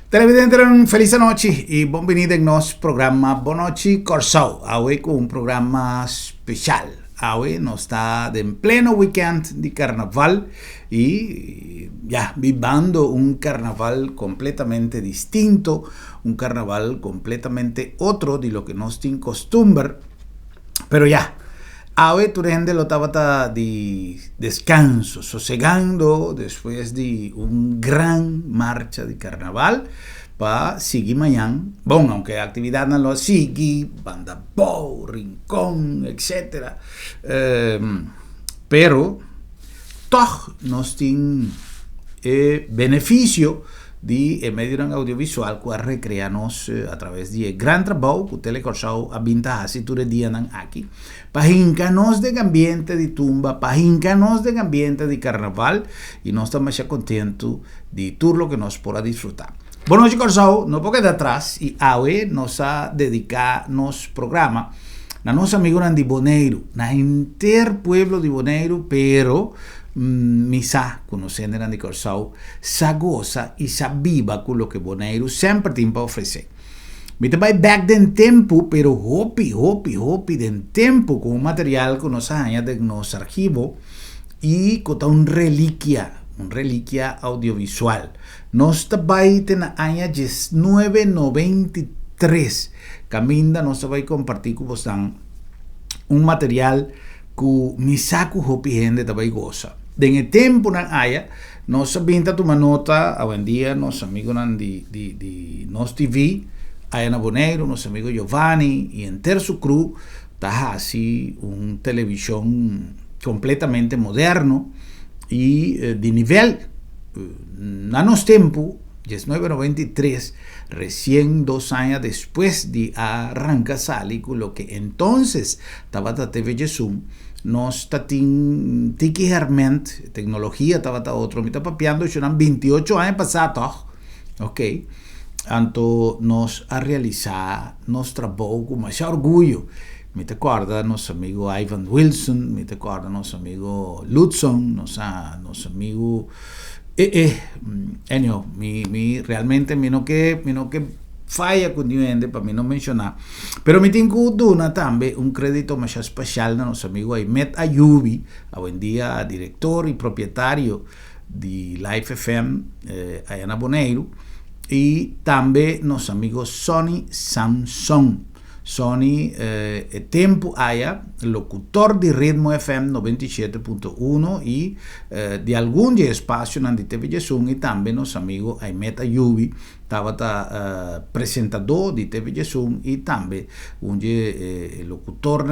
Televidente, feliz noche y bienvenido en nuestro programa Bonochi Corsao. Hoy con un programa especial. Hoy nos está en pleno weekend de carnaval y ya vivando un carnaval completamente distinto, un carnaval completamente otro de lo que nos tiene costumbre. Pero ya, hoy tu gente lo estaba de descanso, sosegando después de un gran marcha de carnaval para seguir mañana. Bueno, aunque la actividad no lo sigue, banda bow, rincón, etc. Pero todo nos tiene beneficio de medio audiovisual que recreamos a través de gran trabajo que o Telecorsao a vinta así tu dianan aquí para hincanos de ambiente de tumba, para hincanos de ambiente de carnaval y nos estamos ya contentos de todo lo que nos podrá disfrutar. Bueno, Corsao no puede quedar atrás y hoy nos ha dedicado nuestro programa a nuestros amigos de Bonaire, na inter pueblo de Bonaire, pero misa conocendo a Corsao, sa goza e sa viva con lo que Bonaire sempre tem para oferecer. Me vai back den tempo, pero hopi den tempo com o material que nos haya de nosso arquivo e com uma relíquia audiovisual. Nos vai ter na año 1993, caminda nos vai compartir com vocês um material que misaku hopi gente vai goza. En el tiempo na haya, nos pinta uma nota, hoy en día, nos amigos de nos TV, hay en Bonaire, nos amigos Giovanni, y en su crew, está así, un televisión completamente moderno, y de nivel, a nos tiempo, 1993, recién 2 años después de arrancar salir con lo que entonces estaba la TV Jesús, nos está tiki herment tecnología estaba otro me está papiando y eran 28 años pasados, ok, anto nos ha realizado nuestro trabajo con más orgullo. Me te acuerda nuestro amigo Ivan Wilson, me te acuerda nuestro amigo Lutzon, nuestro amigo realmente me no que falla con gente para mí no mencionar, pero me tengo dona también un crédito más especial a nuestro amigo Ahmed Ayubi, hoy en día director y propietario de Life FM allá en Bonaire, y también nuestro amigo Sonny Samson. Sonny tempo haya locutor de Ritmo FM 97.1 y de algún espacio en la TV Jesús, y también nuestro amigo Ahmed Ayubi estaba presentador de TV Jesús y también un locutor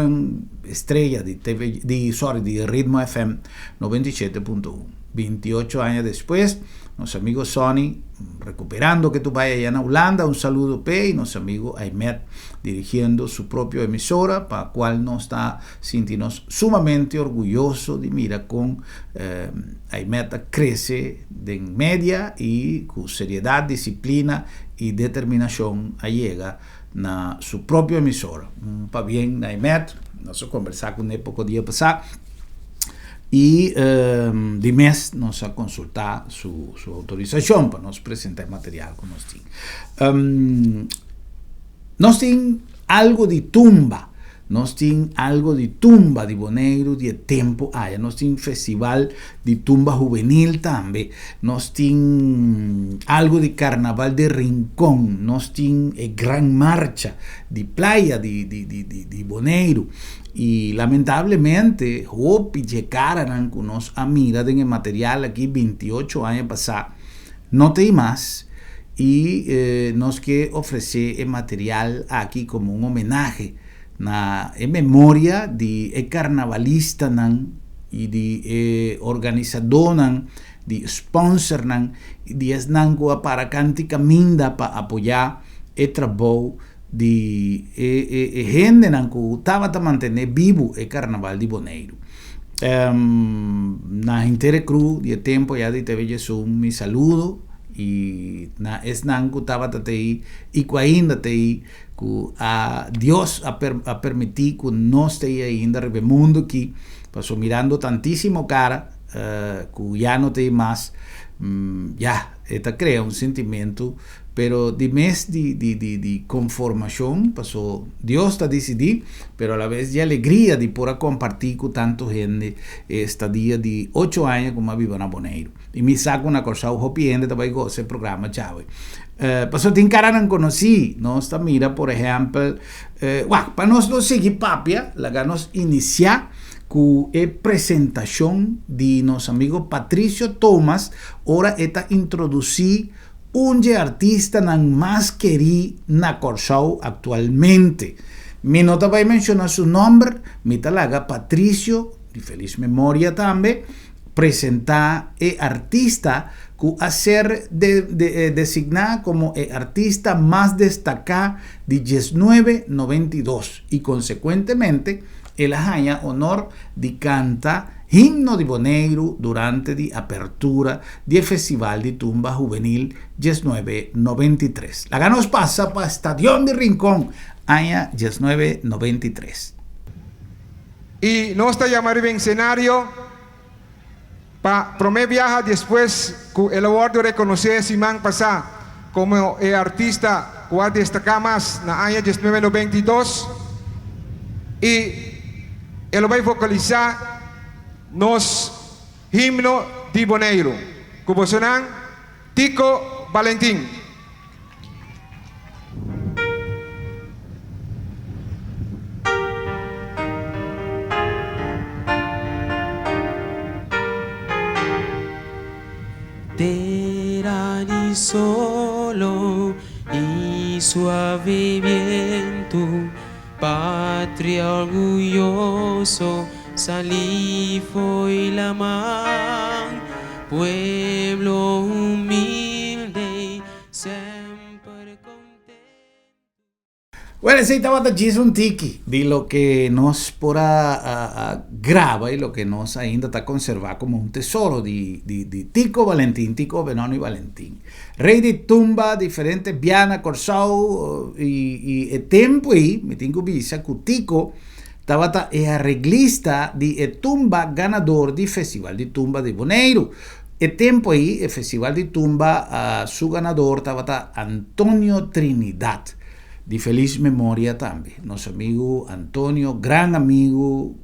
estrella de de Ritmo FM 97.1. 28 años después, nuestro amigo Sonny, recuperando que tú vayas allá en Holanda, un saludo y nuestro amigo Ahmed dirigiendo su propia emisora, para la cual nos está sintiendo sumamente orgulloso de mira con Ahmed crece en media y con seriedad, disciplina y determinación llega a su propia emisora. Para bien, Ahmed, nos conversar con él poco día pasado. Y de mes nos ha consultado su autorización para nos presentar material con nosotros. Nos tiene algo de tumba, de Bonaire, de tiempo haya, nos tiene festival de tumba juvenil también, nos tiene algo de carnaval de rincón, nos tiene gran marcha de playa de Bonaire. Y lamentablemente, hopi llegaran con nos a mirar en el material aquí 28 años pasados, no te más, y nos que ofrecer el material aquí como un homenaje en memoria de carnavalista y de organizador de sponsor de esnango para cantica minda para apoyar el trabajo de gente que estaba mantener vivo el carnaval de Bonaire. Na intercru de tiempo ya de TV Jesús mi saludo y na esnango estaba ahí y que ainda te que Dios ha permitido que no esté ainda en el mundo aquí, pasó mirando tantísimo cara que ya no te más ya esta crea un sentimiento, pero de mes de conformación pasó, Dios está decidido, pero a la vez de alegría de poder compartir con tanta gente esta día de 8 años como vivo en Bonaire. Y me saco una cosa, ojo piende, te voy a ese programa, chave. Pasó tin cara no conocí, no está mira, por ejemplo, para nosotros seguir papia, la ganos iniciar con presentación de nuestro amigo Patricio Thomas, ahora está introducir un artista más querido na Corsao actualmente. Me nota voy a mencionar su nombre, me talaga Patricio, de feliz memoria también, presentar artista que a ser designada como el artista más destacado de 1992 y consecuentemente él haya honor de canta himno de Bonaire durante la apertura del Festival de Tumba Juvenil 1993. La ganos pasa para Estadio de Rincón, año 1993. Y no está llamado en escenario para prometer viaja después que el award reconoce Simán Pasá como el artista que destaca más en el año 1992 y él va a vocalizar nos himno de Bonaire, como sonan Tico Valentín. Terani solo y suave viento, patria orgulloso, salí fue la man, pueblo humilde, siempre contento. Bueno, ese estaba de un tiki de lo que nos pora graba y lo que nos ainda está conservado como un tesoro de Tico Valentín, Tico Benoni Valentín. Rey de tumba diferente, Viana, Corsao y el tiempo ahí, me tengo visa que Tico estaba arreglista de tumba ganador del Festival de Tumba de Bonaire. El tiempo ahí, el Festival de Tumba, su ganador estaba Antonio Trinidad. De feliz memoria también. Nuestro amigo Antonio, gran amigo,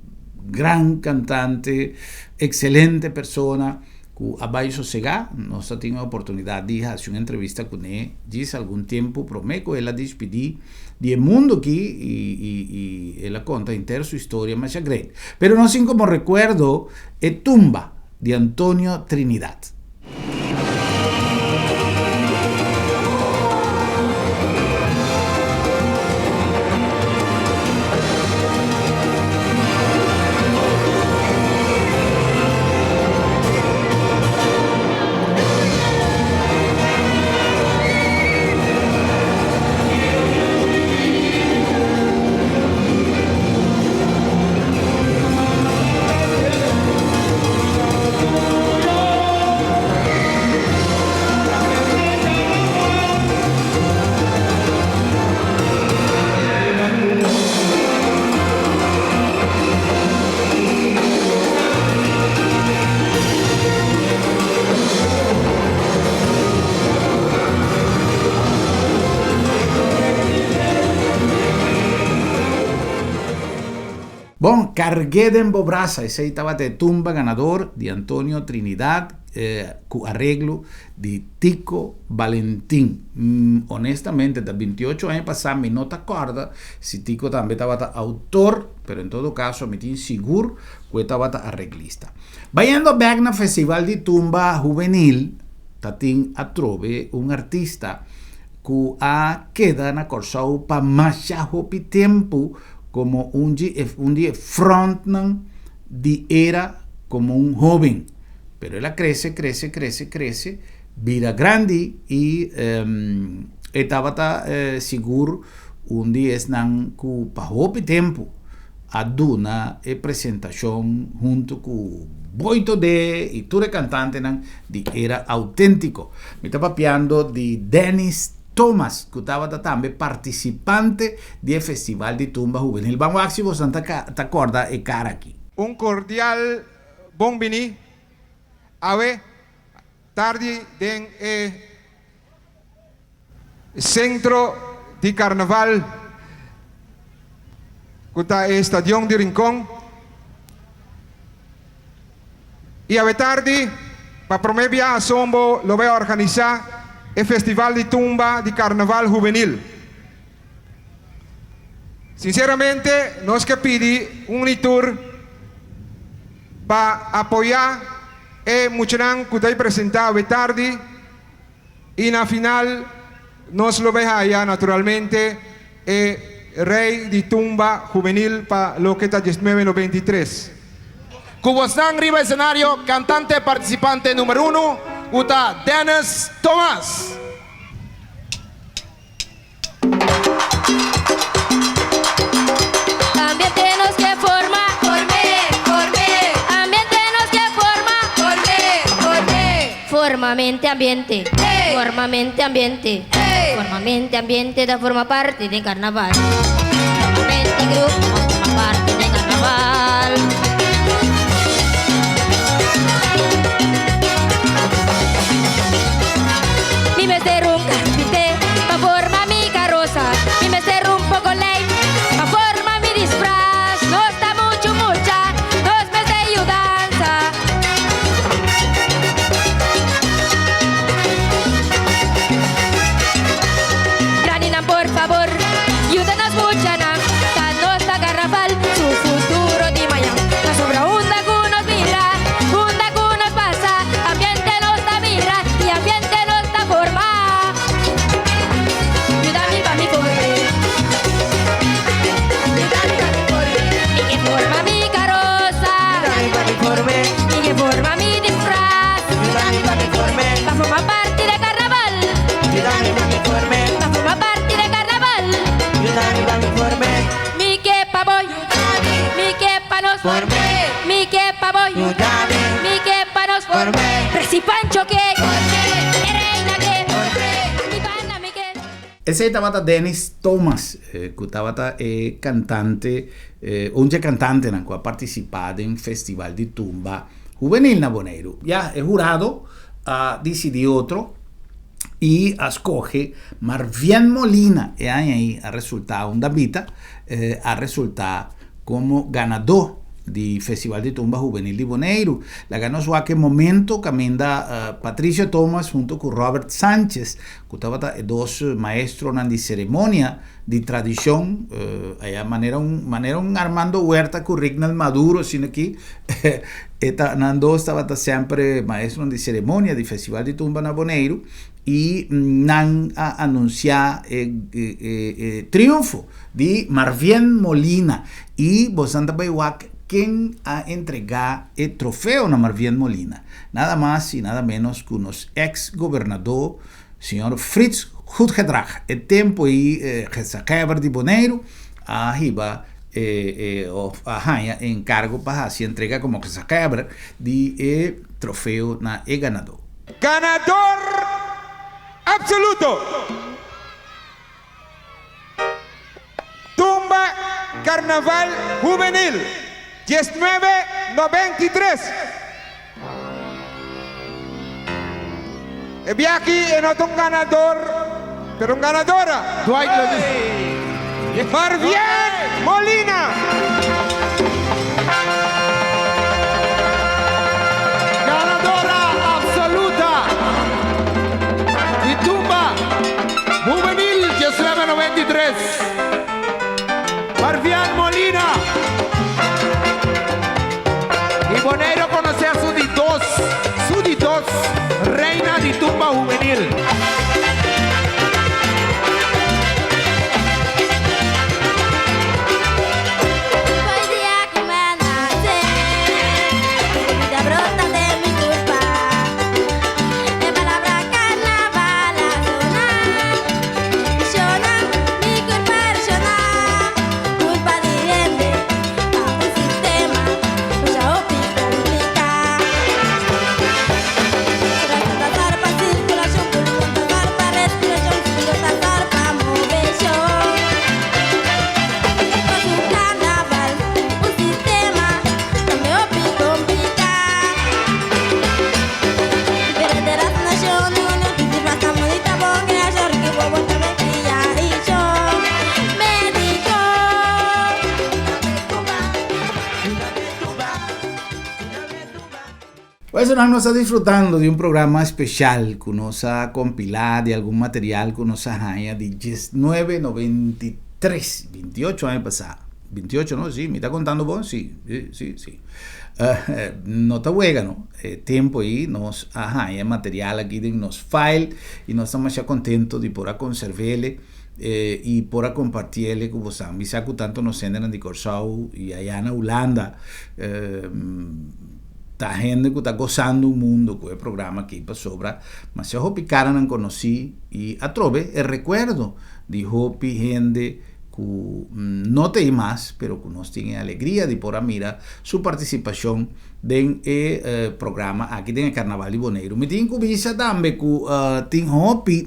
gran cantante, excelente persona, que abajo sosegado, nos tenido oportunidad de hacer una entrevista con él, dice algún tiempo, prometo, él a despedir del mundo aquí y él cuenta entera su historia, más great. Pero no sin como recuerdo, tumba de Antonio Trinidad. Bon, cargué de embobraza, ese estaba de tumba ganador de Antonio Trinidad, arreglo de Tico Valentín. Honestamente, de 28 años pasados, me no te acuerdo si Tico también estaba autor, pero en todo caso, me tiene seguro que estaba arreglista. Vayendo back al Festival de Tumba Juvenil, tatín a trove un artista que queda na Corsao para más tiempo como un día frontman de era como un joven, pero él crece, vida grande y estaba seguro un día es nan que pasó tiempo a una presentación junto con Boito de y todo cantante nan de era auténtico. Me estaba papiando de Dennis Thomas, que estaba también participante del Festival de Tumba Juvenil. Vamos a ver si vos te acuerdas de cara aquí. Un cordial bon vini. A ver, tarde den centro de carnaval kuta Estadio de Rincón. Y a tarde para promover a Sombo lo voy a organizar el Festival de Tumba de Carnaval Juvenil. Sinceramente, nos que pidi un tour para apoyar mucharán que hay presentado tarde y en la final nos lo ve allá naturalmente Rey de Tumba Juvenil para lo que está 1993. Cubostán arriba escenario, cantante participante número 1, Uta Dennis Tomás. Ambiente nos que forma, ambiente nos que forma, mente ambiente, Hey. forma mente ambiente, Hey. forma mente ambiente da forma parte de carnaval, forma mente grupo forma parte de carnaval. Mi me cerro un carpinte, pa forma mi carroza, mi me cerro un poco ley, pa forma mi disfraz, no está mucho mucha, nos me de ayudanza. Granina, por favor, ayúdanos mucha, que no está carnaval, su futuro de mañana, no sobra un nos mira, un nos pasa, ambiente no está mira, y ambiente no está forma. Ayúdame pa' mi corre, y que forma mi carroza, y que forma mi disfraz, pa' formar parte de carnaval, pa' formar parte de carnaval. Mi que pa' voy, mi que pa' nos forme, mi que pa' voy, mi que pa' nos forme. Presi Pancho que, reina que, mi pana mi que. Ese estaba Dennis Thomas, que estaba cantante, un cantante en el cual participado en Festival de Tumba Juvenil na Bonaire. Ya el jurado decidió otro y escoge Marvien Molina, y ahí ha resultado un Davita, ha resultado como ganador del Festival de Tumba Juvenil de Bonaire. La ganó su aquel momento camenda Patricio Thomas junto con Robert Sánchez, que estaban dos maestros de ceremonia de tradición, allá manera un Armando Huerta con Rignal Maduro, sino aquí Nando estaba siempre maestro de ceremonia del Festival de Tumba na Bonaire y nan a anunciar triunfo de Marvien Molina y Bosanta Baywak quien ha entregado el trofeo a Marvien Molina, nada más y nada menos que unos ex gobernador señor Fritz Hutgedrag, el tiempo y Gezakeber de Bonaire arriba encargo para así entrega como Gezakeber de trofeo na ganador. Ganador absoluto. Tumba Carnaval Juvenil 1993. Y aquí no es un ganador, pero un ganadora. Marvien Molina. Ganadora absoluta y Tumba Juvenil 1993. Marvien Molina. Y Bonaire conoce a su dos, reina de Tumba Juvenil. Por eso nos está disfrutando de un programa especial que nos ha compilado de algún material que nos ha de 1993, 28 años pasados. 28, ¿no? Sí, me está contando vos, sí. No está huega, ¿no? Tiempo ahí, nos hay material aquí de nos file y nos estamos ya contentos de poder conservarle y poder compartirle con vos. Me saco tanto nos senden de Corsau y allá en Holanda. Tá gente que está gozando un mundo con el programa aqui para sobra, mas se hopi cara não conheci e a trove el recuerdo de hopi gente que não tem mais, pero que nos tiene alegría de por mira su participación en el programa aqui en el Carnaval de Bonaire. Me tenho visa também que tem hopi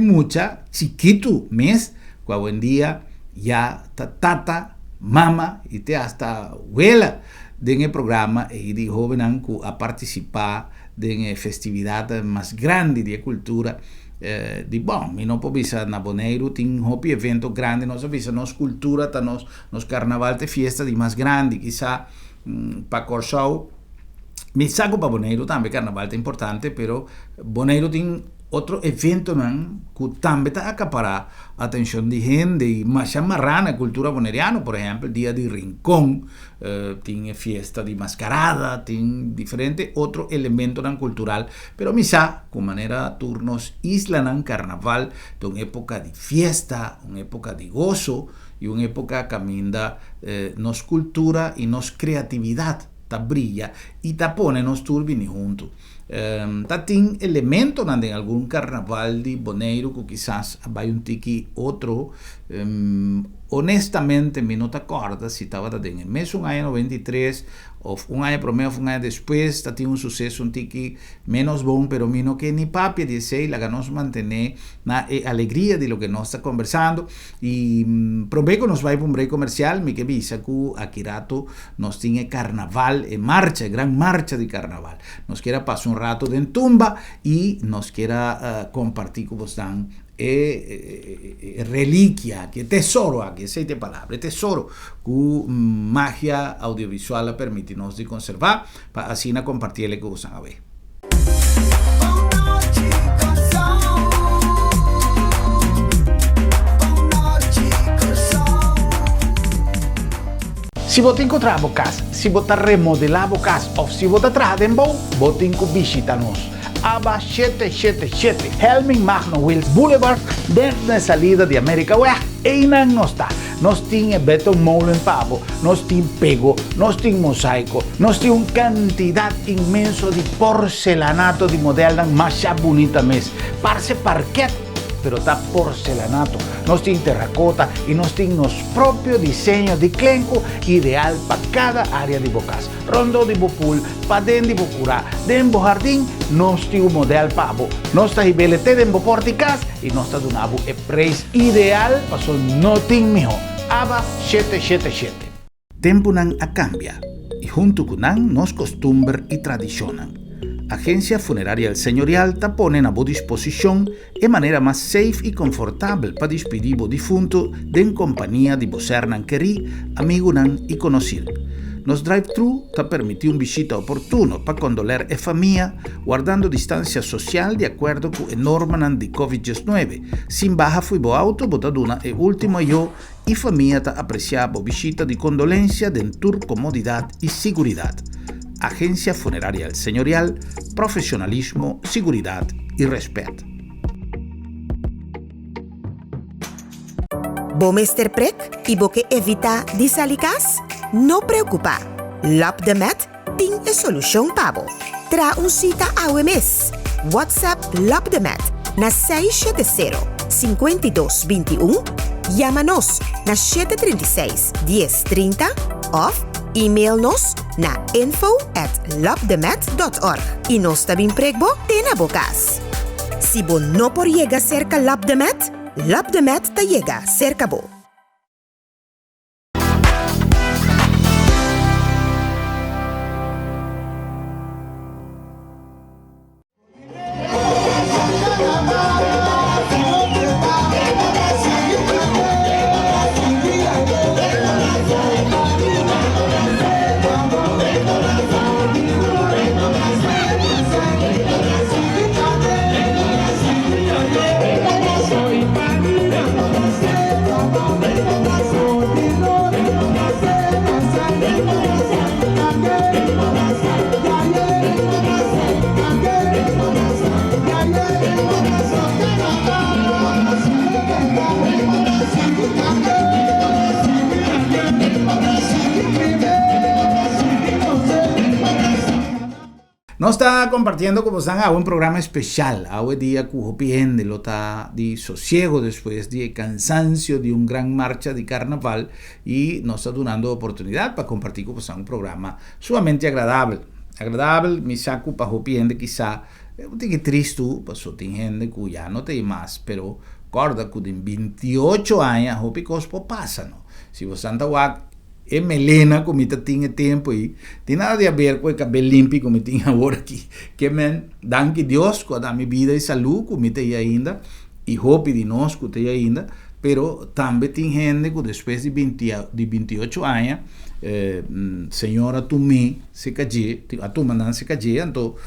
mucha chiquito mes, que hoy en día ya tata, mama y te hasta abuela en el programa y de joven a participar en la festividad más grande de cultura de bom, mi no povisa na Bonaire tem hopi evento grande, nos avisa nos cultura ta nos carnaval te fiesta de más grande, quizá para Corsau mi saco para Bonaire también carnaval te importante, pero Bonaire tem otro evento que también está acaparar atención de gente y más marrana cultura boneriana, por ejemplo el día de Rincón, tiene fiesta de mascarada, tiene diferente otro elemento cultural, pero misa con manera turnos islan carnaval de una época de fiesta, una época de gozo y una época caminda nos cultura y nos creatividad ta brilla y ta pone nos turbini juntos. Tem elemento en algún carnaval de Bonaire que quizás vai un tiki otro. Honestamente, me no te acuerdas si estaba en el mes un año 93 o un año primero, un año después, tiene un suceso un tiki menos bon, pero me no que ni papi dice la ganamos mantener la alegría de lo que nos está conversando y prometo nos va a un break comercial, me que visa que aquí rato nos tiene carnaval en marcha, gran marcha de carnaval, nos quiera pasar un rato de tumba y nos quiera compartir con vos dan reliquia, que tesoro, aquí seis de palabras, tesoro, que magia audiovisual permite-nos de conservar, para así compartirle con vos a ver. Si você encontrar a casa, se você remodelar a casa, ou se você trabalhar em bom, você tem que visitar-nos. Aba 777 Helming Magno Wills Boulevard, dentro da salida de América Oeste, e não está. Nós temos beton molen pavo, nós temos pego, nós temos mosaico, nós temos uma quantidade imensa de porcelanato de modelo mais bonita mesmo. Parece parquet, pero está porcelanato. Nós temos terracota e nós temos nosso próprio desenho de clenco ideal para cada área de bocas. Rondo de bopul, para dentro de bocura, dentro do jardim, nós temos modelo pavo. Nós temos belete dentro do porticas e nós temos o preço ideal para só não tem melhor. Aba 777. Tempo não a cambia e junto com nos costumbres e tradiciones. Agencia Funeraria El Señorial te pone a vossa disposición de manera más safe y confortable para despedir o difunto en compañía de vos hernan querí, amigo y conocido. Nos drive-thru te permite un visita oportuno para condoler a familia, guardando distancia social de acuerdo con la norma de COVID-19. Sin baja fui bo auto, botaduna e último yo y familia te apreciaba visita de condolencia de tour comodidad y seguridad. Agencia Funeraria El Señorial, profesionalismo, seguridad y respeto. Bomester prek y boque evita disalicas? No preocupa. Lap de Met tiene solución pavo. Tra un cita a mes. WhatsApp Lap de Met na 670-5221. Llámanos na 736-1030 o e-mail-nos na info@lapdemet.org y nos tabing pregbo tena bocas. Si bo no por llega cerca Lap de Met te llega cerca bo. Nos está compartiendo como están a un programa especial, a hoy día cujopien de lota de sosiego después de cansancio de un gran marcha de carnaval y nos está dando oportunidad para compartir como un programa sumamente agradable. Agradable, mi saco para jopien de quizá, que triste, pasó gente que ya no te hay más, pero corda que en 28 años hopi cospo pasa, ¿no? Si vos anda guac, melena como tiene tiempo y tiene nada de ver con el cabello limpio como tiene ahora aquí, que men, dan que Dios que da mi vida y salud como te ainda y hopi de nos que te ainda, pero también tiene gente que después de 28 años señora tu me se cayó, a tu mandan se cayó, entonces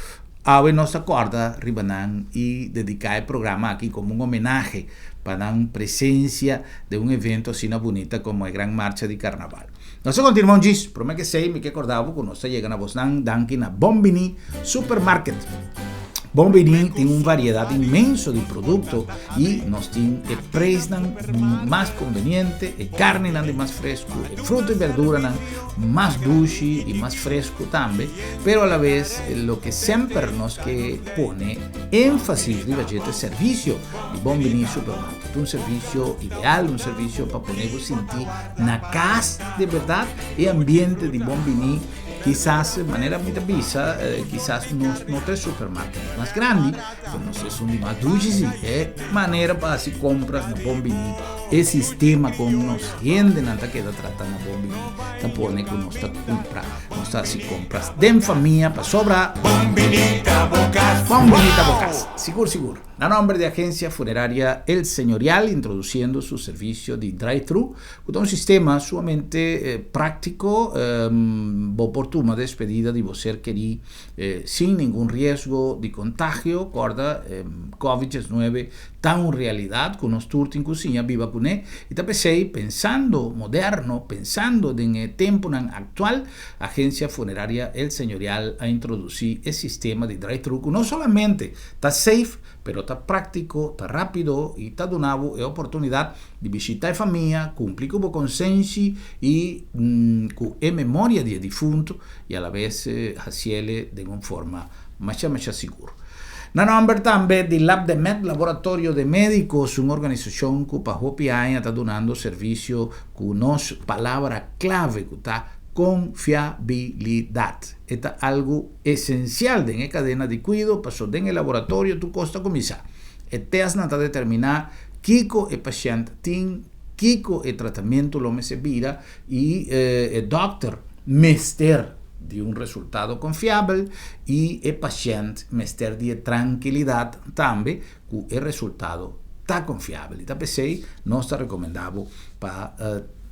ahora nos acorda ribanan y dedicar el programa aquí como un homenaje para dar presencia de un evento así bonita como la Gran Marcha de Carnaval. Nosotros continuamos, Gis, prometo que sei, me que acordaba que nos llegan a Bosnan, Dunkin, a Bombini Supermarket. Bombini tiene una variedad inmensa de productos y nos tiene el precio más conveniente, el carne más fresco, el fruto y verdura más dulce y más fresco también, pero a la vez lo que siempre nos que pone énfasis de el servicio de Bombini Supermarket, un servicio ideal, un servicio para ponervos sentir na casa de verdad y ambiente de Bombini. Quizás de manera muy visa, quizás no te supermercados más grandes, pero no sé, son de más dulces y manera para si compras na Bombini, el sistema como nos rienden hasta que tratan na Bombini, tampoco que nos está compra, nos está si compras de familia para sobra Bombinita Bocas, seguro. A nombre de Agencia Funeraria El Señorial, introduciendo su servicio de drive-thru, con un sistema sumamente práctico, oportuna despedida de vos ser querido, sin ningún riesgo de contagio, corda, COVID-19, tan en realidad, con los turti en cocina, viva con él, y también pensando moderno, pensando en el tiempo actual, Agencia Funeraria El Señorial ha introducido el sistema de drive-thru, que no solamente está safe, pero está práctico, está rápido y está donado la oportunidad de visitar a familia, cumplir con el consenso y con memoria de difunto y a la vez hacerle de una forma más segura. No nombre también de LabDemet, Laboratorio de Médicos, una organización que para hopi año está donando servicio con nos palabra clave que está confiabilidad. Esto es algo esencial de la cadena de cuidado, pasó en el laboratorio, tu costa comisa. El test está determinar kiko el paciente tiene, kiko el tratamiento lo me servira y el doctor mester de un resultado confiable y el paciente mester de tranquilidad también que el resultado está confiable. También no está recomendado para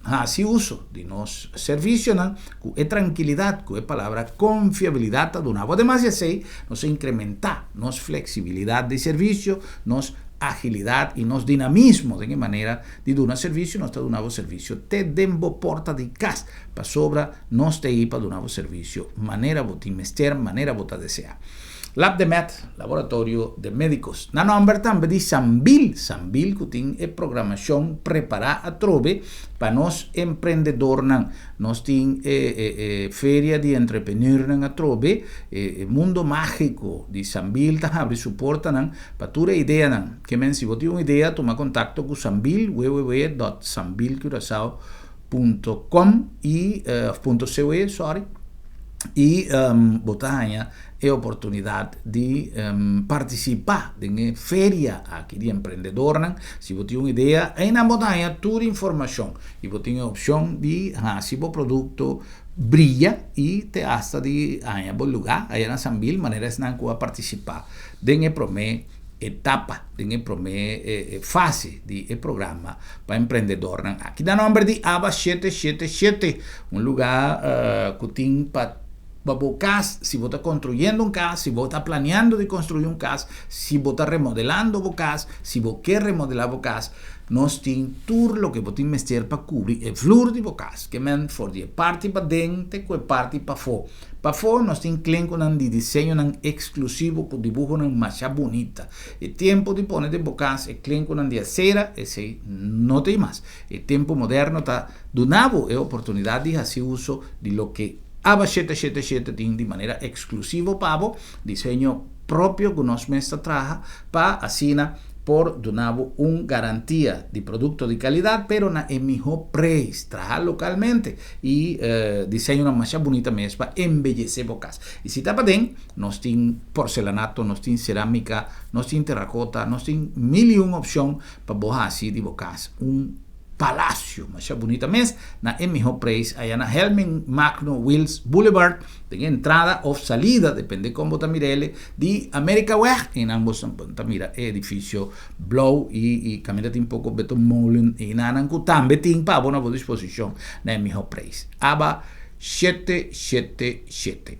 así uso de nos servicio con tranquilidad, con palabra confiabilidad donavo. Además de así, nos incrementa nos flexibilidad de servicio, nos agilidad y nos dinamismo de manera de dar un servicio, nos está donavo servicio te dembo porta de casa para sobra nos te ipa donavo servicio manera botín mester, manera bota desea. LabDemet, Laboratorio de Médicos. Na nombre también de Sambil que tiene programación preparada a trove para nos emprendedores. Nos tiene feria de entrepreneur a trove, mundo mágico de Sambil, abre soportan para tu idea. Que men si vos tienes una idea, toma contacto con Sambil, www.sambilcuracao.com y .coe, sorry. Y botaña e oportunidad de participar en una feria aquí de emprendedores. Si vos tienes una idea, en la botaña toda información y vos tienes opción de si vos producto brilla y te hasta de en buen lugar, allá en Sambil, manera es que va a participar de la primera etapa, de la primera fase del programa para emprendedores. Aquí da nombre de ABA 777, un lugar que tiene para casa, si vos estás construyendo un casa, si vos estás planeando de construir un casa, si vos estás remodelando vos casa, si vos querés remodelar vos casa, nos tiene todo lo que vos tienes mester para cubrir el flor de vos casa, que men for de parte para dentro, que parte para fora. Para fora nos tiene un de diseño exclusivo con dibujo más bonita. El tiempo de poner de vos casa, el clen de acera, ese no te más. El tiempo moderno está donado la oportunidad de hacer uso de lo que ABA 777 tiene de manera exclusiva pavo, diseño propio que nos mestra traja para asina por donavo un garantía de producto de calidad, pero na el mejor precio, trabajar localmente y diseño una más bonita mes para embellecer bocas. Y si tapa den, nos tiene porcelanato, nos tiene cerámica, nos tiene terracota, nos tiene mil y una opción para bojar así de bocas. Un palacio, más bonita mes, na el mejor precio, allá na Helming Magno Wills Boulevard, de entrada o salida, depende cómo tamirele, de América West, en ambos tamira edificio Blow y caminate un poco Beto Molen y Nananku, también tiene para buena disposición, na el mejor precio. ABA 777.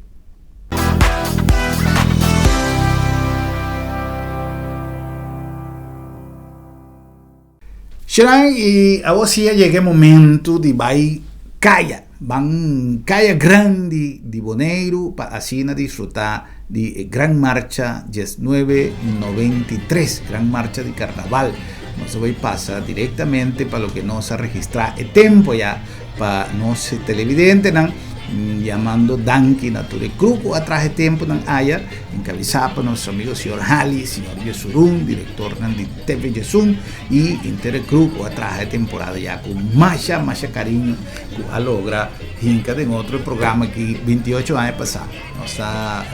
Y ahora sí llegué el momento de ir van calla grande de Bonaire para así disfrutar de gran marcha 1993, gran marcha de carnaval. No se va a pasar directamente para lo que no se registra el tiempo ya para no ser televidente, ¿no? Llamando Danki Nature Grupo atrás de tiempo nan haya encabezado por nuestro amigo señor Hali, señor Yesurún, director de TV Yesun y Inter Grupo atrás de temporada ya con más cariño que a logra hinca en otro programa que 28 años pasado nos ha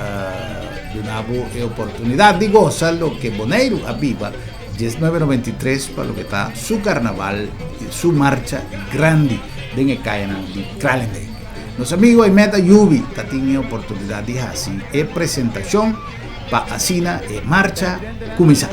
dado oportunidad de gozar lo que Bonaire aviva 1993 para lo que está su carnaval y su marcha grande de Ecayana de Kralendijk. Los amigos de Meta Yubi tienen oportunidad de así presentación para asina marcha comienza.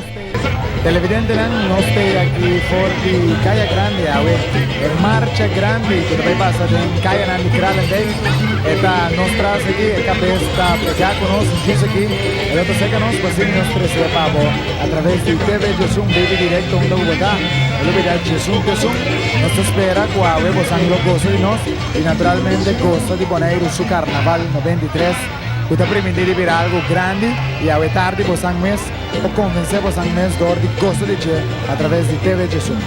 Televidente no esté aquí por la calle grande, a ver, en marcha grande que te pasa en calle grande Kralendijk. Esta nos trae aquí, el cabeza ya conoce aquí, el otro seca nos pues nos trae pavo a través de TV Yesun Vive directo en Bogotá. El video Yesun nos espera con huevos anglogosos y naturalmente Costa de Bonaire su carnaval 93. Usted permite vivir algo grande y a tarde pues un mes o convencer pues un mes de Costa de Che a través de TV Yesun.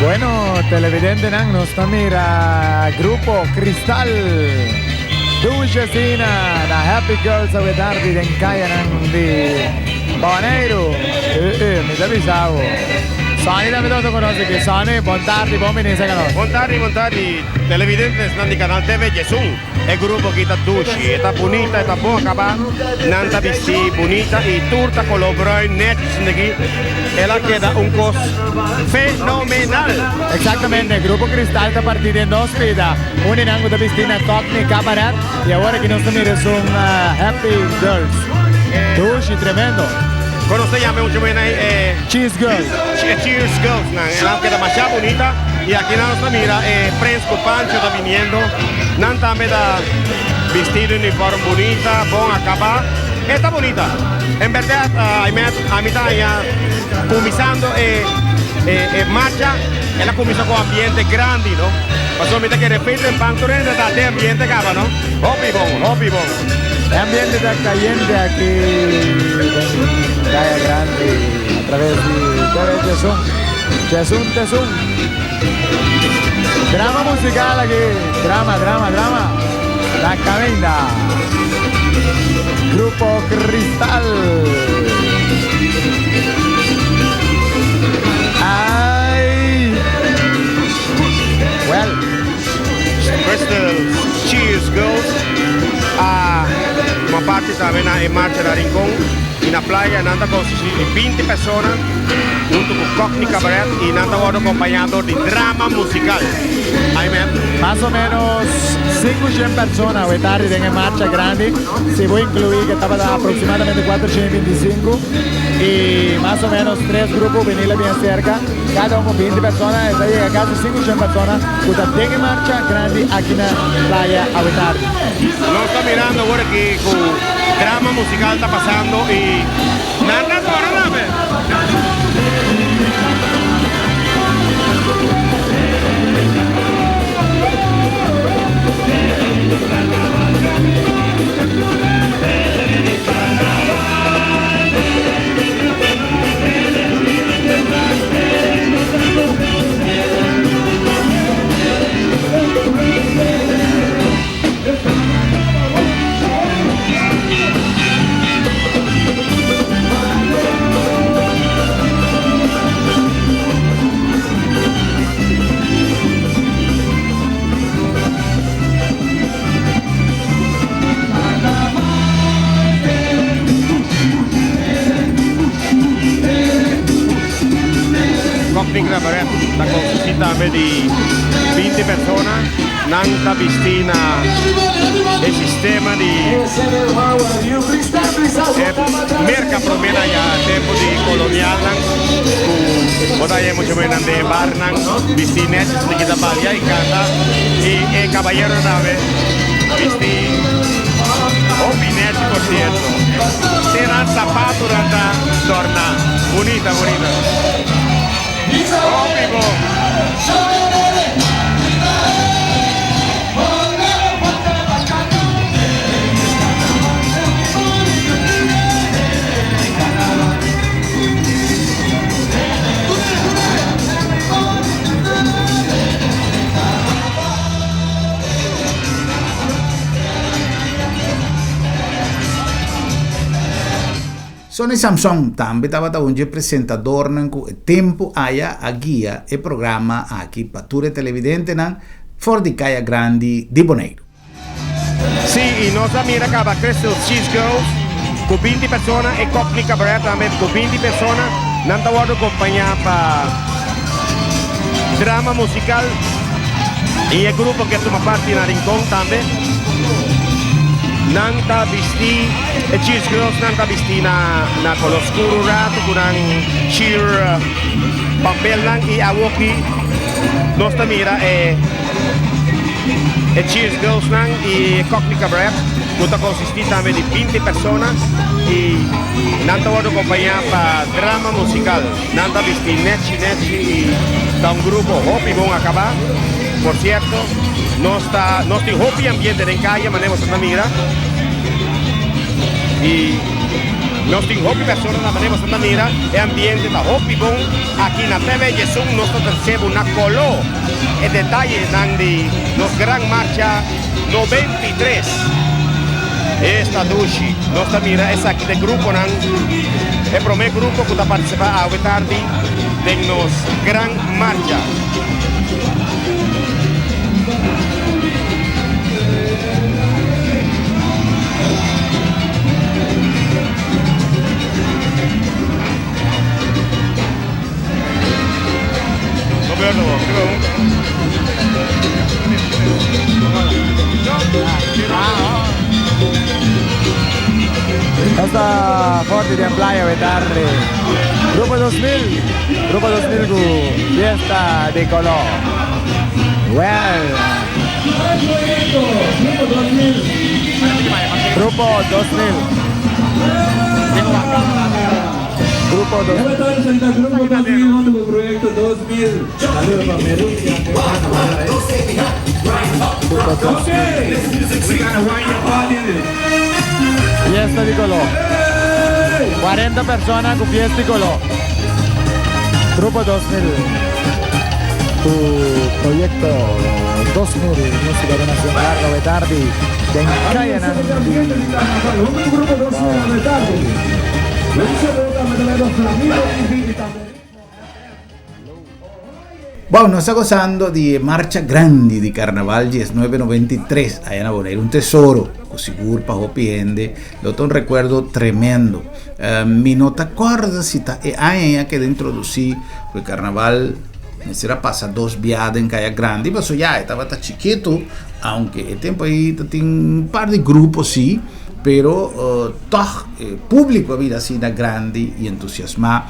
Bueno, televidente nos está mira Grupo Cristal Dulcecina, la Happy Girls a tarde en calle de Bonaire. Mi avisado. Sony da vedo conosce che Sony, buon tardi, buon venire a Montari, televidentes nanti canal TV Gesung. E gruppo che sta duci, sta bonita, sta buona capa, nanta visti bonita e turta colaborare net sindagi. Ela queda un cos fenomenal. Esattamente, il gruppo Cristal sta partendo in ospita, un in ango da Pistina Cockney Cabaret e ora che non sto mirando sono Happy Girls. Duci, tremendo. Cuando se llama mucho bien Cheers Girls. Cheers Girls, la queda demasiado bonita y aquí en nuestra mira Fresco Pancho está viniendo, nanta me da vestido uniforme bonita, bon acabado, está bonita. En verdad a mitad ya comenzando marcha, ella comenzó con ambiente grande, ¿no? Pasó a mitad que repite en pantorén de ambiente acaba, ¿no? Hobby bon. Ambiente da caliente aquí en Calle Grande a través de TV Gesung. Drama musical aquí, drama. La cabina. Grupo Cristal. Ay. Well. Crystal Cheers Girls. Uma parte também na marcha da Rincón e na praia nanda com 20 pessoas junto com Cockney Cabaret e nanda acompanhado de drama musical. Más o menos 500 personas hoy tarde en marcha grande, si voy a incluir que estaba aproximadamente 425 y más o menos 3 grupos venirle bien cerca, cada uno 20 personas, está llega casi 500 personas que están en marcha grande aquí en la playa hoy tarde. Nos está mirando ahora que con drama musical está pasando y nada. Cockney Cabaret la consistita di 20 persone, nanta piscina e sistema di merca promena ya tempo di colonial mucho menos de barnan piscina de kita balia y canta y caballero nave piscina opinete por cierto serán zapatos nanta torna bonita Sony Samsung também estava um apresentador com tempo aya a guia e programa aqui para ture televidente nan for di Caia Grande di Bonaire. Sì, e nostra mira acaba Crystal Cheese Girls con 20 persone e Cockney Cabaret también con 20 persone. Nanta guardo compañía para drama musical y el grupo que toma parte en Rincón también. Nanta visti e Cheers Girls nanta visti na color oscuro rato con cheer papel lang y awoki nostra mira e Cheers Girls nang y Cockney Cabaret tutta consistita también de 20 personas y nanta guardo compañía para drama musical nanta visti nechi y da un grupo hopi bon acabar por cierto no está hopi ambiente en calle manemos una mira y no estoy hopi personas la manemos una mira e ambiente da hopi bon aquí na TV Gesung no percebo una color e detalle nang di nos gran marcha 93 esta dushi nostra mira es aquí de grupo nang e prome grupo que participa a tardi de nos gran marcha. Hasta Forti di Amplaya Vetarri. Grupo 2000 ku Fiesta di Color. Well. Grupo 2000. Grupo 2000 untuk proyecto 2000. Lalu Pak Meru yang Fiesta di Color. 40 personas con Fiesta di Color. Grupo 2000. Tu proyecto 2000 música de nacional Vetardi de Encayanan. Grupo 2000 Vetardi. Wow, nos sta gozando di Marcia Grandi di Carnaval 1993 allá en Bonaire, un tesoro, così curpa, hopiende, lo un recuerdo tremendo. Mi no te acuerdas si è año che introducí il Carnaval, me era pasa 2 viadas en Calle Grande, pero ya estaba tan chiquito, aunque el tiempo ahí tiene un par de grupos, sí, pero público había así grande y entusiasmado,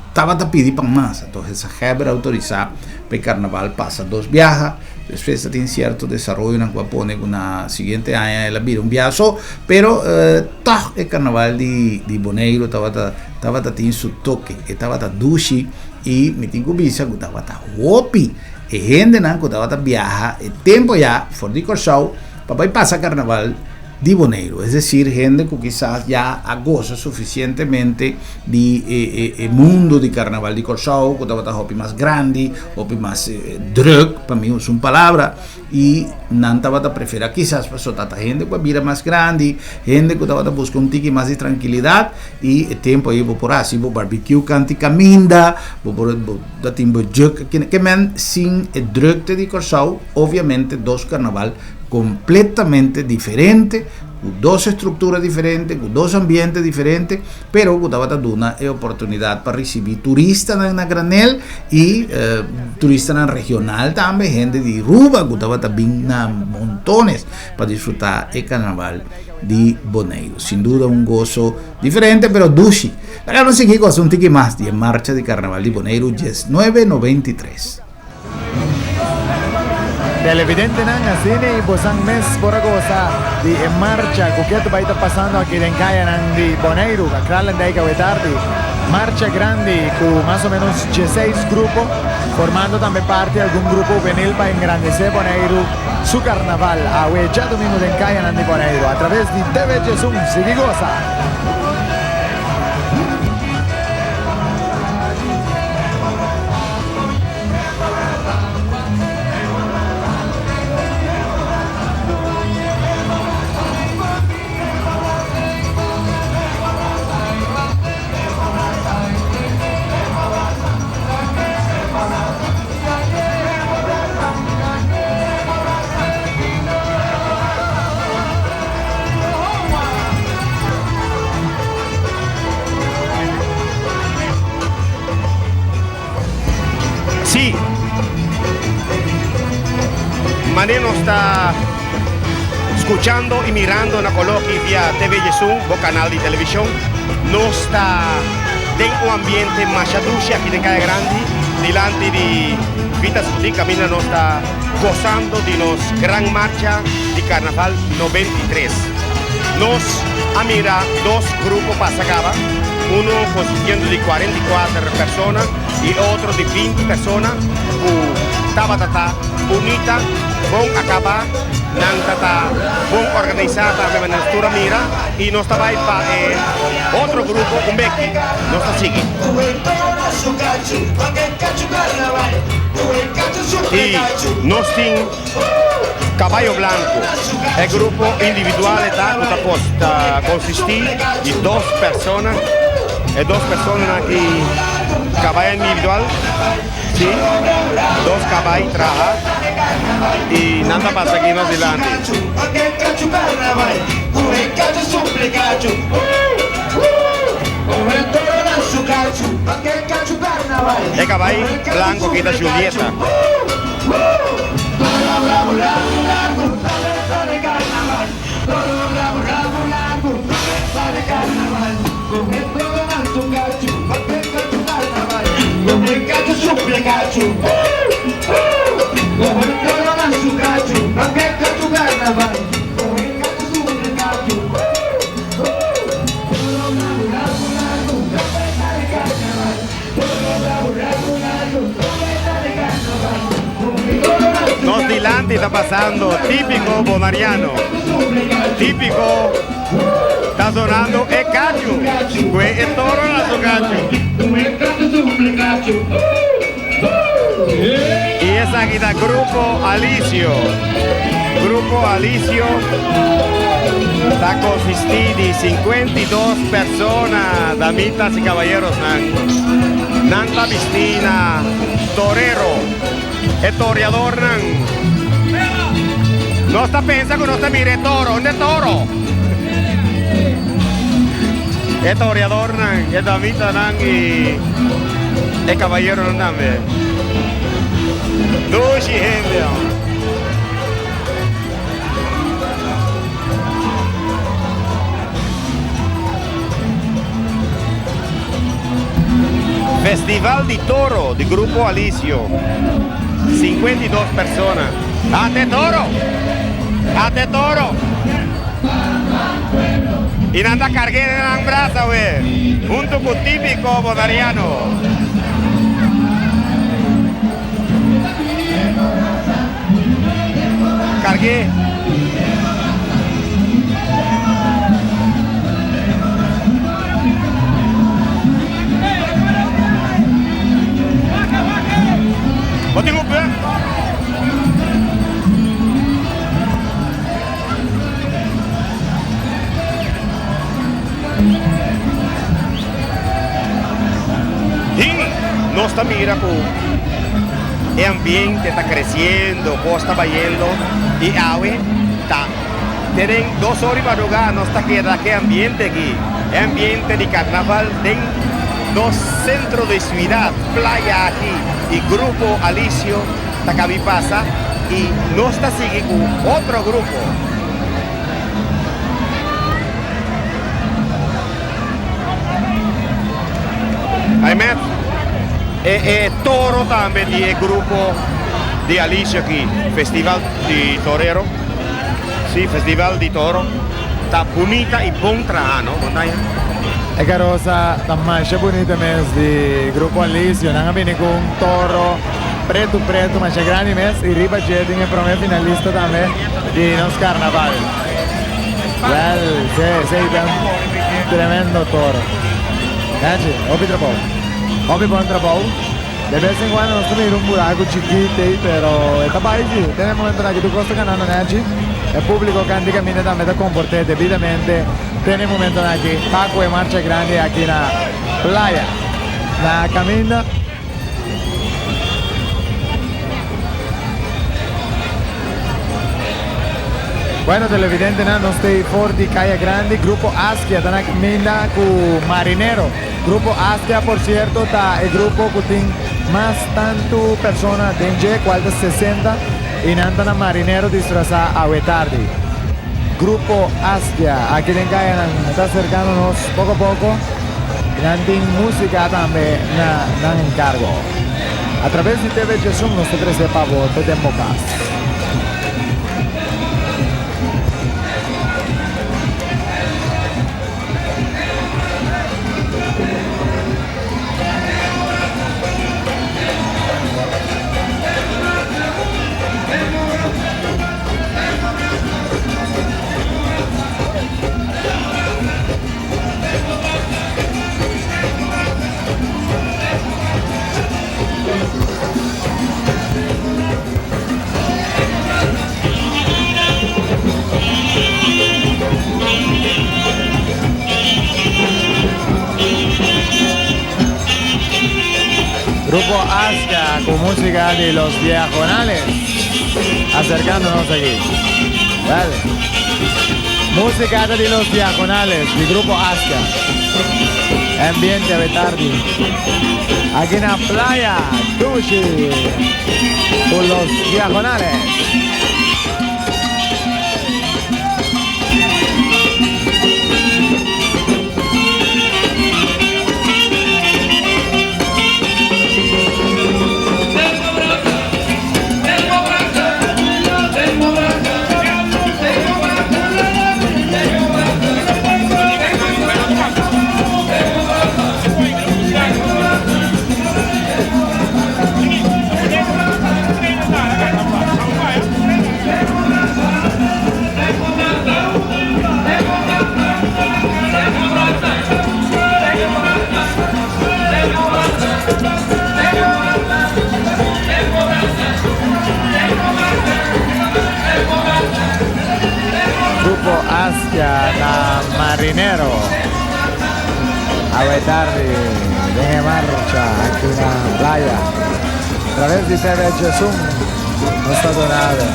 estaba a pedir para más, entonces esa hebra autorizada para el Carnaval pasa 2 viajes, después tiene cierto desarrollo en Guapone, una siguiente año la vida un viaje, pero el Carnaval de Bonaire estaba tiene su toque, estaba dushi y mi tingo bisa estaba guapi, y gente que estaba viaja, el tiempo ya, for the show, papá y pasa Carnaval de Bonaire, es decir, gente que quizás ya goza suficientemente de mundo de Carnaval de Corsau, que estaba hopi más grande, hopi más drug, para mí es una palabra, y nanta prefiere quizás pasó tanta gente que vida más grande, gente que estaba buscando un tiki más de tranquilidad, y el tiempo ahí por así, barbecue, canti caminda, por timbo juk, que men sin el drug de Corsau, obviamente 2 carnaval completamente diferente, con 2 estructuras diferentes, con 2 ambientes diferentes, pero que estaba dando una oportunidad para recibir turistas en la granel y turistas en regional también, gente de Ruba, que estaba también montones para disfrutar el carnaval de Bonaire. Sin duda un gozo diferente, pero dushi. Ahora no sé qué cosa, un tiki más de marcha de carnaval de Bonaire, 1993. Televidente nanga sini bosang mes por cosa di en marcha que va a estar pasando aquí en Encayanan de Bonaire, Kralan de Vetardi, marcha grande con más o menos 16 grupos, formando también parte de algún grupo juvenil para engrandecer Bonaire su carnaval a ya domingo de Encayanan de Bonaire a través de TV Jesús, sigue goza. Sí, Mané nos está escuchando y mirando la coloquia vía TV Jesús, o canal de televisión. No está en un ambiente más dulce aquí en Calle Grande, delante de Vitas de Camina nos está gozando de nos gran marcha de Carnaval 93. Nos a mirar 2 grupos pasacaba, uno consistiendo de 44 personas y otro de 20 personas, estaba bonita, bon acabar, nantata, bon organizada, de manera mira, y no estaba ahí para otro grupo, un becky, no está sigue. Y nos tiene Caballo Blanco, el grupo individual está consistir de 2 personas, y 2 personas aquí caballo individual, sí, 2 caballos traja y nada más aquí nos delante. El caballo blanco que da Julieta. Nos delante está pasando típico bonariano, típico, está sonando el cacho, pues el toro en su cacho. Y esa aquí da Grupo Alicio. Grupo Alicio está consistido de 52 personas, damitas y caballeros, Nanta Vistina, torero, el toreador, no está pensando que no está mire toro, ¿dónde toro? El toreador, el damita y el caballero también. Dushi gente. Festival de Toro de Grupo Alicio. 52 personas. ¡Ate toro! ¡Ate toro! Y nada cargué en la brasa, güey. Un tucu típico bonariano. Cargué. Botin up, no está mira el ambiente está creciendo, está yendo y ahora está. Tienen 2 horas para jugar, no está queda que ambiente aquí, el ambiente de carnaval de 2 centros de ciudad, playa aquí y Grupo Alicio, está pasa y no está siguiendo otro grupo. Ahmed, toro también del grupo de Alicio aquí, Festival de Torero, sí, Festival de Toro, está bonita y buen trabajo, ¿no? E carroza está más bonita mesmo de Grupo Alicio, não viene con un toro preto, mas é grande mesmo e riba já tem para mim finalista também de nos carnaval. Well, sí, un tremendo toro. Gente, Obi bom trabalho. De vez en cuando nos tenemos un buraco chiquito, pero esta país tenemos que entrar aquí, tú costas ganando, Nancy. El público que anda camina también te comporte debidamente. Tenemos un momento aquí, Paco de marcha grande aquí en la playa. La camina. Bueno, televidente, no estoy por de Calle Grande, Grupo Askia, está caminando con Marinero. Grupo Askia, por cierto, está el grupo que tiene más tanto personas dentro, cual de 60, y andan a Marinero disfrazado a tarde. Grupo Askia, aquí en Calle está acercándonos poco a poco, y tiene música también, dan encargo. A través de TV Jesús, nosotros de Pavo, te Democas. Grupo Aska con música de Los Diagonales. Acercándonos aquí. Vale. Música de Los Diagonales, de Grupo Aska. Ambiente de tarde. Aquí en la playa, Tushi, con Los Diagonales. Grupo Aska na Marinero. A tarde de marcha aquí en la playa. A través de TV Jesús. No está nada.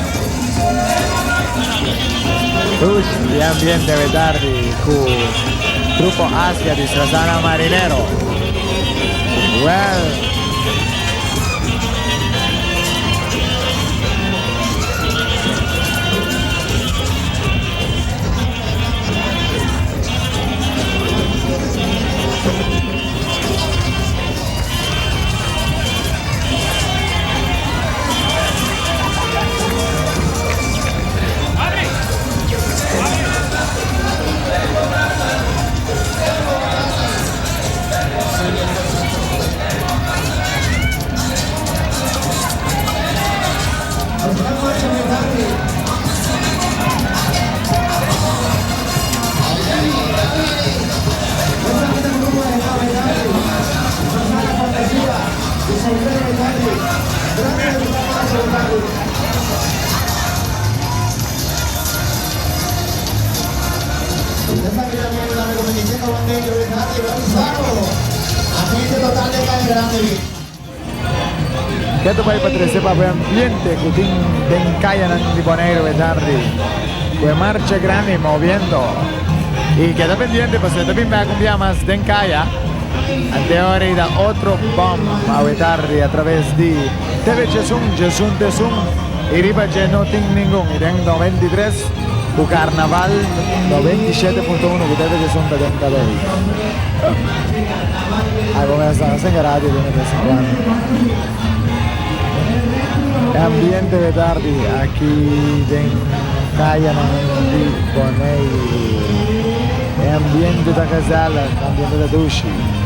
Tush, de ambiente de tarde con Grupo Aska de Strasana Marinero. Well. Questo poi potreste proprio ambiente que den calle en Liponero de tarde, pues marcha grande moviendo y queda pendiente pues también va a cumplir más den calle ante ahora da otro bomb a tarde a través de TV Jesús y riba ya no tiene ningún y den 93 tu carnaval 97.1 que TV Jesús da dentro de ahí. Come stanno segnalati come questi qua. Ambiente de tarde aquí en Cayana di Bonei. Ambiente da Casala, ambiente da Dushi.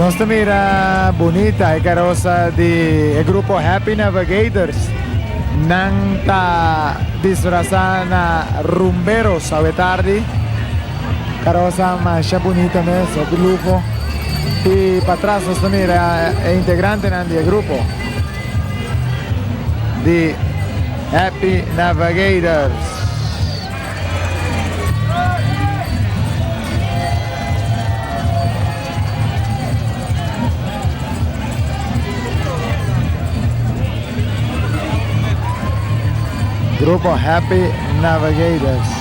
Nostra mira bonita e carroza di gruppo Happy Navigators. Nanta disfrazana rumberos a tardi. Carroza más bonita mesmo, grupo. Y para atrás nostra mira è integrante del gruppo di Happy Navigators. Grupo Happy Navigators.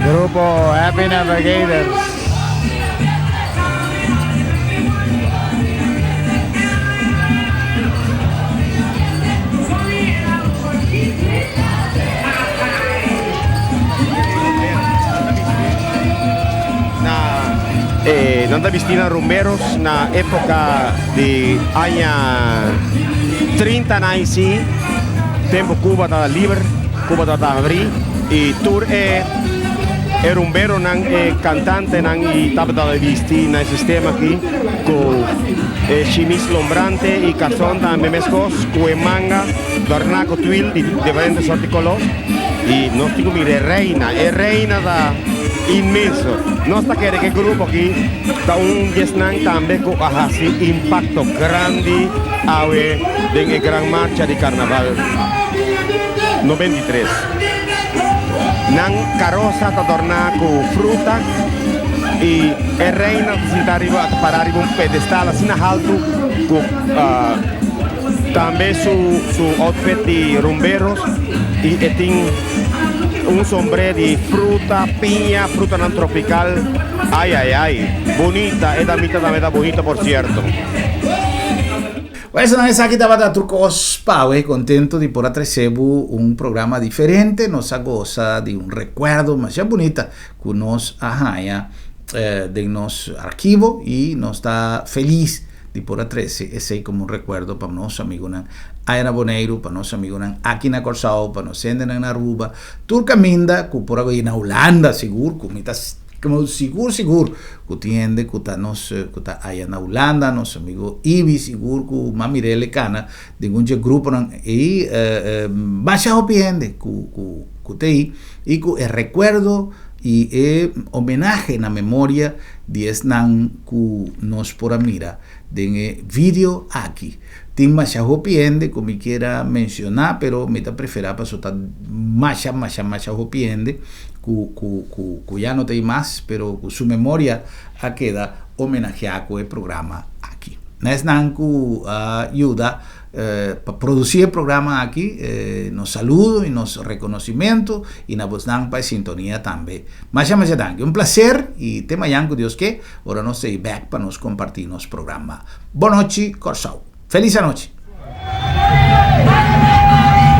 Grupo Happy Navigators. Nanda Vistina rumberos na época de año 39, tempo Cuba estava livre, Cuba estava abrir e tour rumbero nang cantante nang estava da vestir na sistema aqui com chimis lombrante e calção também mescos com manga, dornaco twill de diferentes sortes de color e nós temos reina da imenso. Nós está querendo que grupo aqui está gesnang também com impacto grande awe dengan gran marcha de carnaval 93. Nang carroza está torna com fruta e reina está arriba para arriba um pedestal assim alto com também su outfit de rumberos e tem sombrero de fruta, piña, fruta non tropical. Ay, bonita, es la mitad de bonita, por cierto. Pues una vez aquí estaba da Turcos Paue, contento de por recebu un programa diferente, nos goza de un recuerdo más bonita que nos ahaya de nos archivo y nos está feliz de por 13 ese como un recuerdo para nuestros amigos Ayana Boneiro, para nuestros amigos aquí na Corsao, para nos senden en Aruba, Turcaminda, que por ahí en Holanda, seguro, como seguro, que tiende, que está nos, que está allá na Holanda, nuestros amigos Ibi, seguro, que Mamirele Cana, de un grupo, y baja opiende, que te ahí, y que el recuerdo y homenaje en la memoria de esnan que nos por mira de video aquí. Tim más hopiende, como quiera mencionar, pero me prefiero para soltar más hopiende, que ya no te hay más, pero su memoria queda homenajeada con el programa aquí. Nesnan que ayuda para producir el programa aquí, nos saludo y nos reconocimiento y nos dan para sintonía también. Más un placer y tema yanco Dios que ahora nos stay back para nos compartir nos programa. Buenas noches, Corsao. Feliz noche.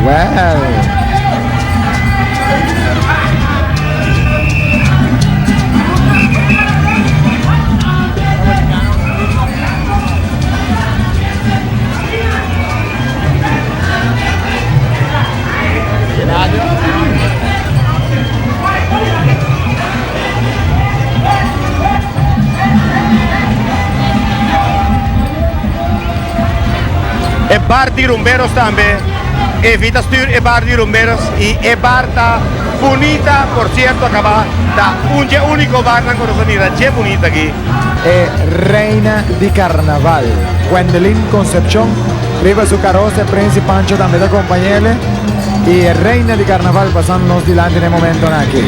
Wow. E bar di rumberos también, evita stuur e bar di rumberos y e bar ta bonita, por cierto, acaba da un único bar na conoscenida, che bonita aquí. E reina di carnaval, Gwendolyn Concepción, arriba su carroza, Prince Pancho también de compañeros y reina di carnaval pasándonos delante en el momento aquí.